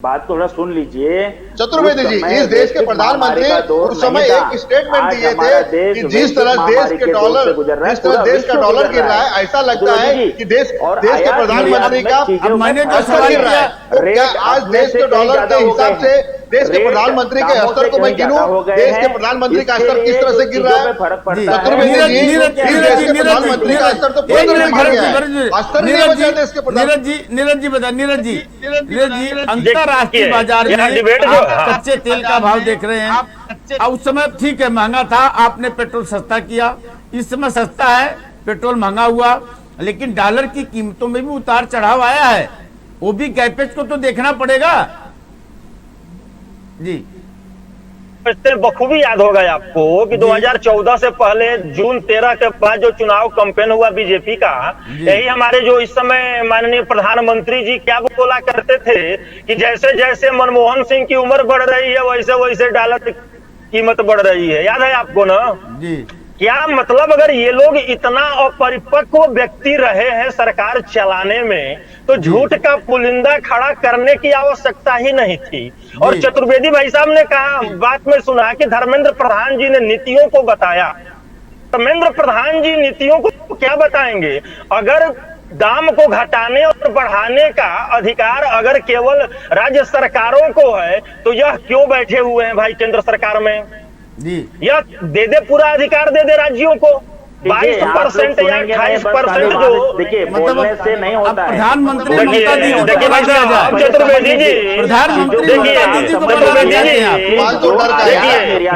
बात थोड़ा सुन लीजिए चतुर्वेदी जी, इस देश के प्रधानमंत्री उस समय एक स्टेटमेंट दिए थे कि जिस तरह देश का डॉलर गिर रहा है, ऐसा लगता है कि देश के प्रधानमंत्री का स्तर गिर रहा है। क्या आज देश के डॉलर के हिसाब से देश के प्रधानमंत्री के स्तर को मैं गिनूं, देश के प्रधानमंत्री का स्तर किस तरह से गिर रहा है? चतुर्वेदी जी, इस देश के प्रधानमंत्री का स्तर तो पूरी तरह से गिर गया है। स्तर नहीं बचा देश के प्रधानमंत्री। नीरज जी अंतरराष्ट्रीय बाजार में आप कच्चे तेल का भाव देख रहे हैं। अब उस समय ठीक है, महंगा था, आपने पेट्रोल सस्ता किया। इस समय सस्ता है, पेट्रोल महंगा हुआ, लेकिन डॉलर की कीमतों में भी उतार चढ़ाव आया है। वो भी कैपेज को तो देखना पड़ेगा जी। बखूबी याद होगा आपको कि 2014 से पहले जून 13 के बाद जो चुनाव कैंपेन हुआ बीजेपी का, यही हमारे जो इस समय माननीय प्रधानमंत्री जी क्या बोला करते थे कि जैसे जैसे मनमोहन सिंह की उम्र बढ़ रही है वैसे वैसे डॉलर की कीमत बढ़ रही है। याद है आपको ना जी? क्या मतलब, अगर ये लोग इतना अपरिपक्व व्यक्ति रहे हैं सरकार चलाने में, तो झूठ का पुलिंदा खड़ा करने की आवश्यकता ही नहीं थी। और चतुर्वेदी भाई साहब ने कहा, बात में सुना कि धर्मेंद्र प्रधान जी ने नीतियों को बताया। धर्मेंद्र प्रधान जी नीतियों को क्या बताएंगे? अगर दाम को घटाने और बढ़ाने का अधिकार अगर केवल राज्य सरकारों को है, तो यह क्यों बैठे हुए हैं भाई केंद्र सरकार में? यह दे पूरा अधिकार दे राज्यों को। 22% या 28% जो देखिए बोलने से नहीं होता है। प्रधानमंत्री चतुर्वेदी जी,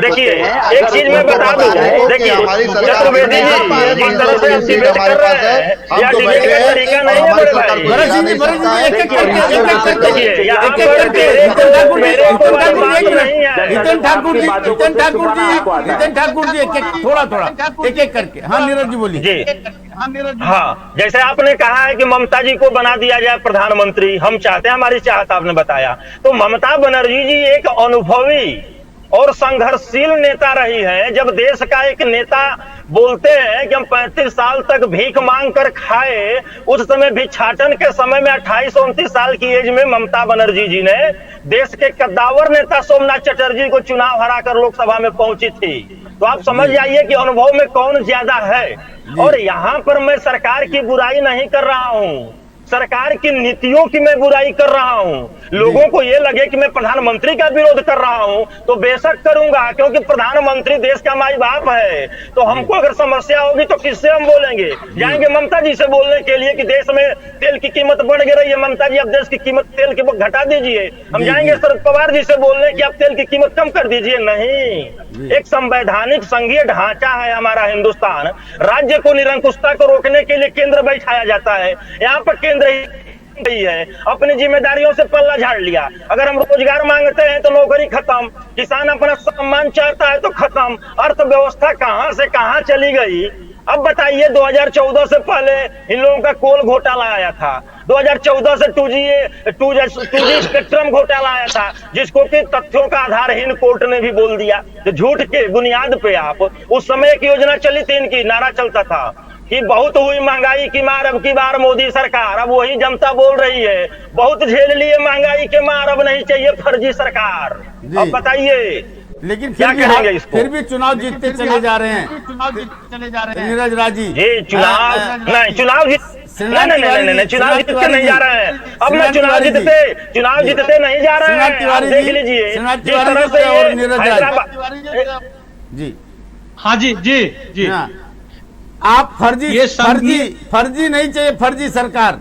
देखिए एक चीज मैं बता दूं, देखिए चतुर्वेदी जी जिस तरह से डिबेट कर रहे हैं, यह डिबेट का तरीका नहीं है बड़े भाई। ठाकुर जी थोड़ा एक एक करके। हाँ नीरज जी बोलिए। हाँ, जैसे आपने कहा है कि ममता जी को बना दिया जाए प्रधानमंत्री, हम चाहते हैं, हमारी चाहत आपने बताया। तो ममता बनर्जी जी एक अनुभवी और संघर्षशील नेता रही है। जब देश का एक नेता बोलते हैं कि हम 35 साल तक भीख मांग कर खाए, उस समय भिक्षाटन के समय में 28-29 साल की एज में ममता बनर्जी जी ने देश के कद्दावर नेता सोमनाथ चटर्जी को चुनाव हराकर लोकसभा में पहुंची थी। तो आप समझ जाइए कि अनुभव में कौन ज्यादा है। और यहाँ पर मैं सरकार की बुराई नहीं कर रहा हूँ, सरकार की नीतियों की मैं बुराई कर रहा हूँ। लोगों को ये लगे कि मैं प्रधानमंत्री का विरोध कर रहा हूँ तो बेशक करूंगा, क्योंकि प्रधानमंत्री देश का माई बाप है। तो हमको अगर समस्या होगी तो किससे हम बोलेंगे? जाएंगे ममता जी से बोलने के लिए कि देश में तेल की कीमत बढ़ रही है, ममता जी अब देश की कीमत तेल की घटा दीजिए। हम जाएंगे शरद पवार जी से बोलने की आप तेल की कीमत कम कर दीजिए। नहीं, एक संवैधानिक संघीय ढांचा है हमारा हिंदुस्तान। राज्य को निरंकुशता को रोकने के लिए केंद्र बैठाया जाता है। यहाँ पर केंद्र ही है, अपनी जिम्मेदारियों से पल्ला झाड़ लिया। अगर हम रोजगार मांगते हैं तो नौकरी खत्म, किसान अपना सम्मान चाहता है तो खत्म, अर्थव्यवस्था कहां से कहां चली गई। अब बताइए, 2014 से पहले इन लोगों का कोल घोटाला आया था, 2014 से 2G स्पेक्ट्रम घोटाला आया था, जिसको कि तथ्यों का आधारहीन कोर्ट ने भी बोल दिया। तो झूठ के बुनियाद पे आप, उस समय एक योजना चली थी, इनकी नारा चलता था कि बहुत हुई महंगाई की मार अब की बार मोदी सरकार। अब वही जनता बोल रही है, बहुत झेल लिए महंगाई के मार, अब नहीं चाहिए फर्जी सरकार। अब बताइए, लेकिन फिर भी चुनाव जीतते चले जा रहे हैं। नीरज राजी जी, चुनाव नहीं, चुनाव नहीं, चुनाव जीतते नहीं जा रहे हैं। अब मैं चुनाव जीतते नहीं जा रहे हैं। आप देख लीजिए जिस तरह से हैदराबाद जी। हाँ जी आप फर्जी नहीं चाहिए फर्जी सरकार।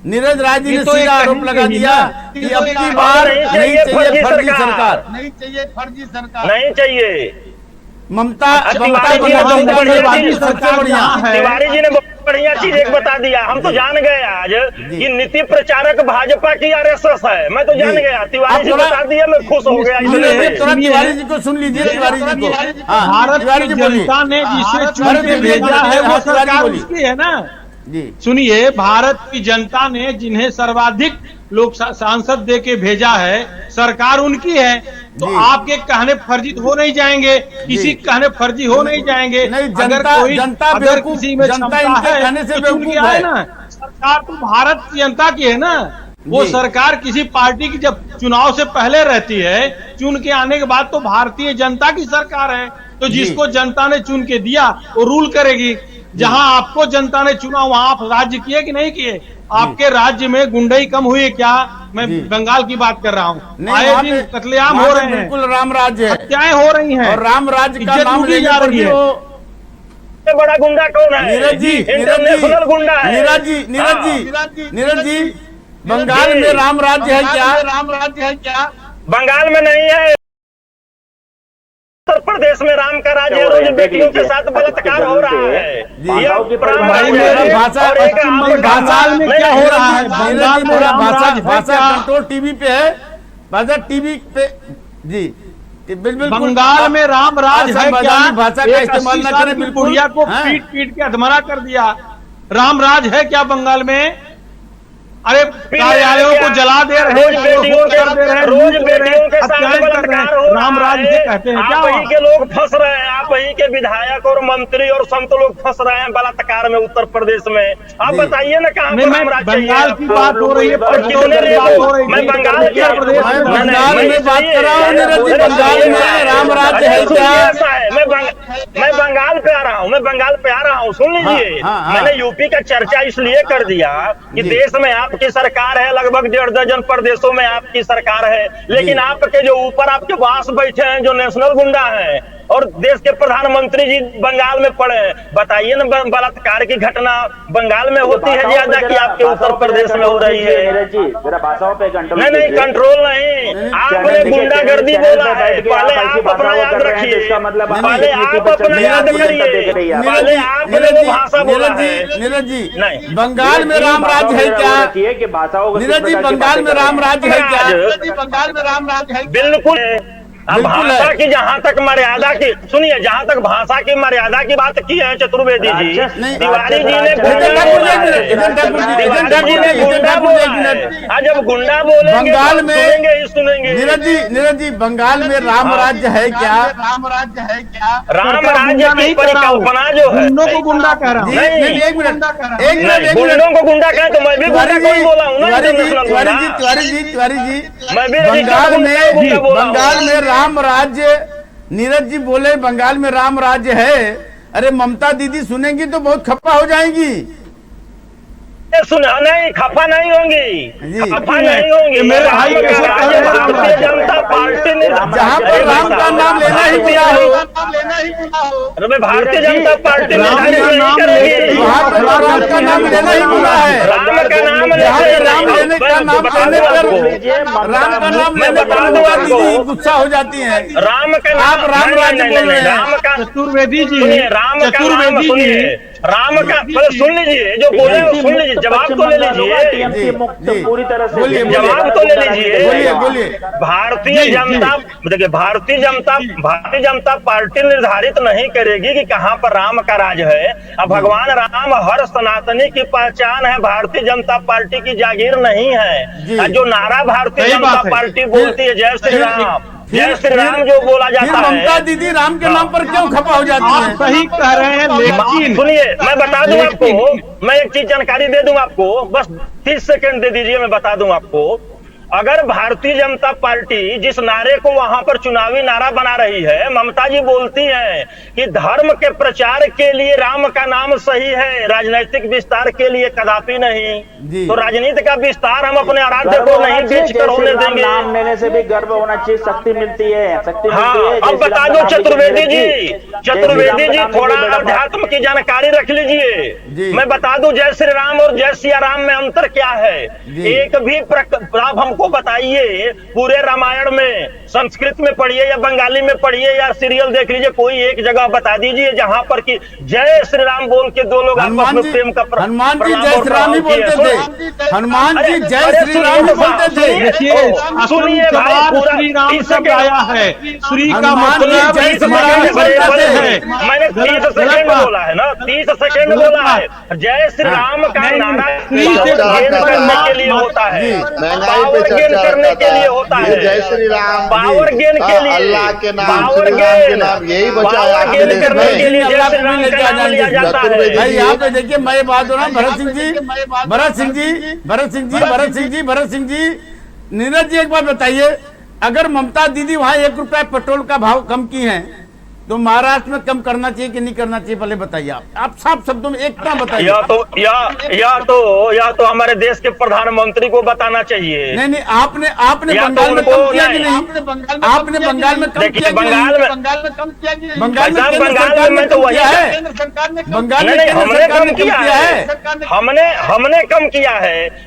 नीरज राजी ने सीधा आरोप लगा दिया कि अब की बार नहीं चाहिए फर्जी सरकार, नहीं चाहिए फर्जी सरकार, नहीं चाहिए। ममता तिवारी जी ने बढ़िया चीज एक बता दिया। हम तो जान गए आज कि नीति प्रचारक भाजपा की RSS है। मैं तो जान गया, तिवारी जी बता दिया, मैं खुश हो गया। तिवारी जी को सुन लीजिए, तिवारी जी को। भारत की जनता ने जिसे चुन के भेजा है वो सरकार उसकी है ना जी। सुनिए, भारत की जनता ने जिन्हें सर्वाधिक लोग सांसद दे के भेजा है, सरकार उनकी है। तो आपके कहने फर्जी हो नहीं जाएंगे, किसी कहने फर्जी हो नहीं जाएंगे। अगर किसी में क्षमता है तो चुन के आए ना, सरकार तो भारत की जनता की है ना। वो सरकार किसी पार्टी की जब चुनाव से पहले रहती है, चुन के आने के बाद तो भारतीय जनता की सरकार है, तो जिसको जनता ने चुन के दिया वो रूल करेगी। जहां आपको जनता ने चुना वहां आप राज्य किए कि नहीं किए? आपके राज्य में गुंडई कम हुई क्या? मैं बंगाल की बात कर रहा हूँ, आए दिन कत्लेआम हो रहे हैं, बिल्कुल राम राज्य है, हत्याएं हो रही हैं और राम राज्य का इज्जत नाम लूटी जा रही है। बड़ा गुंडा कौन है? नीरज जी, इंटरनेशनल गुंडा है। नीरज जी, बंगाल में राम राज्य है क्या? बंगाल में नहीं है, उत्तर प्रदेश में राम का राज्य है। रोज बेटियों के साथ बलात्कार हो रहा है। बंगाल में क्या हो रहा है? बंगाल में भाषा कंट्रोल टीवी पे है, भाषा टीवी पे जी बिल्कुल। बंगाल में राम राज है क्या? भाषा का इस्तेमाल न करें, बिल्कुल। बुढ़िया को पीट पीट के अधमरा कर दिया, राम राज है क्या बंगाल में? अरे कार्यालयों को जला दे रहे हैं, रोज बेटियों के साथ बलात्कार हो रहा है। राम राज कहते हैं क्या? आप वहीं के लोग फंस रहे हैं, आप वहीं के विधायक और मंत्री और संत लोग फंस रहे हैं बलात्कार में उत्तर प्रदेश में। आप बताइए ना कहाँ पर राम राज्य? बंगाल की बात हो रही है, मैं बंगाल की बात कर रहा हूँ। बंगाल में राम राज्य है क्या? मैं बंगाल पे आ रहा हूँ, सुन लीजिए। मैंने यूपी का चर्चा इसलिए कर दिया कि देश में आपकी सरकार है, लगभग 1.5 दर्जन प्रदेशों में आपकी सरकार है, लेकिन आपके जो ऊपर आपके पास बैठे हैं जो नेशनल गुंडा हैं और देश के प्रधानमंत्री जी बंगाल में पड़े हैं। बताइए ना, बलात्कार की घटना बंगाल में होती है ज्यादा कि आपके उत्तर प्रदेश में हो रही है? भाषाओं पे कंट्रोल नहीं, कंट्रोल नहीं। आपने गुंडागर्दी बोला है, पहले आप अपना याद रखिए, पहले आप अपना याद करिए, पहले आपने वो भाषा बोला है। नीरज जी, नहीं, बंगाल में राम राज्य है क्या? नीरज जी, बंगाल में राम राज्य है क्या? बिल्कुल। भाषा की जहाँ तक मर्यादा की, सुनिए, जहाँ तक भाषा की मर्यादा की बात की है चतुर्वेदी जी, तिवारी जी ने जब गुंडा बोले बंगाल में सुनेंगे। नीरज जी, बंगाल में राम राज्य है क्या? राम राज्य की परिकल्पना जो है, गुंडों को गुंडा कह रहा हूँ। एक मिनट, गुंडों को गुंडा कहे तो मैं भी गुंडा कोई बोला हूँ ना। तिवारी जी, बंगाल में राम राज्य, नीरज जी बोले बंगाल में राम राज्य है। अरे ममता दीदी सुनेंगी तो बहुत खप्पा हो जाएंगी। सुना नहीं, खफा नहीं होंगी, खफा नहीं होंगी। मेरे भाई भारतीय जनता पार्टी ने जहाँ पर राम का नाम लेना ही मिला हो, अरे भारतीय जनता पार्टी ने वहाँ पर राम का नाम लेना ही मिला है। राम का नाम राम लेने का नाम लेने पर, राम का नाम लेने पर दीदी गुस्सा हो जाती है। राम का नाम, आप राम राज्य बोल रहे हैं। राम का चतुर्वेदी जी, राम का नाम सुनिए, राम का पहले सुन लीजिए, जो बोले वो सुन लीजिए, जवाब तो ले लीजिए, पूरी तरह से जवाब तो ले लीजिए। बोलिए। भारतीय जनता, देखिए, भारतीय जनता पार्टी निर्धारित नहीं करेगी कि कहाँ पर राम का राज है। अब भगवान राम हर सनातनी की पहचान है, भारतीय जनता पार्टी की जागीर नहीं है। जो नारा भारतीय जनता पार्टी बोलती है, जय श्री राम, जय श्री राम जो बोला जाता है, ममता दीदी राम के नाम पर क्यों खपा हो जाती है? सही कह रहे हैं, लेकिन सुनिए, मैं बता दूं आपको, मैं एक चीज जानकारी दे दूं आपको, बस 30 सेकंड दे दीजिए, मैं बता दूं आपको। अगर भारतीय जनता पार्टी जिस नारे को वहां पर चुनावी नारा बना रही है, ममता जी बोलती हैं कि धर्म के प्रचार के लिए राम का नाम सही है, राजनीतिक विस्तार के लिए कदापि नहीं। तो राजनीति का विस्तार हम अपने आराध्य को नहीं बेच कर होने देंगे। नाम लेने से भी गर्व होना चाहिए, शक्ति मिलती है, शक्ति हाँ, मिलती है। अब बता दो चतुर्वेदी जी, थोड़ा अध्यात्म की जानकारी रख लीजिए। मैं बता दूं, जय श्री राम और जय सिया राम में अंतर क्या है? एक भी आप हमको बताइए, पूरे रामायण में संस्कृत में पढ़िए या बंगाली में पढ़िए या सीरियल देख लीजिए, कोई एक जगह बता दीजिए जहां पर कि जय श्री राम बोल के दो लोग आपस में प्रेम का हनुमान जी जय श्री राम ही बोलते थे। हनुमान जी जय श्री राम ही बोलते थे। सुनिए भाई, पूरा श्री राम शब्द आया है, श्री का मतलब जय श्री राम बोलते थे। मैंने 30 सेकंड बोला है ना, 30 सेकंड बोला है। जय श्री राम का नारा करने के लिए होता है, महंगाई पे गेन चर्चा करने रखता के था। लिए होता ये है, जय श्री राम, पावर गेन के लिए, अल्लाह के नाम, पावर श्री राम के गेन, नाम, यही बचा है पावर आपके गेन देश करने में। के लिए जय अल्लाह श्री को राम भी का लेके आ नाम लिया जाएंगे। जाता चतुर्वेदी है। भाई यहाँ पे देखिए, मैं ये बात हो रहा हूँ, भरत सिंह जी, नीरज जी, एक बात बताइए, अगर ममता दीदी वहाँ 1 रुपया पेट्रोल का भाव कम की है, तो महाराष्ट्र में कम करना चाहिए कि नहीं करना चाहिए, पहले बताइए आप साफ शब्दों में एक ना बताइए। या तो हमारे देश के प्रधानमंत्री को बताना चाहिए। नहीं, आपने या तो बंगाल में उनको कम किया कि नहीं। नहीं? आपने बंगाल में कम किया देखिए, कि नहीं? बंगाल में बंगाल में भाई साहब, केंद्र बंगाल सरकार में ने तो कम वही किया है। है। बंगाल में नहीं, केंद्र हमने सरकार ने कम किया है, हमने कम किया है।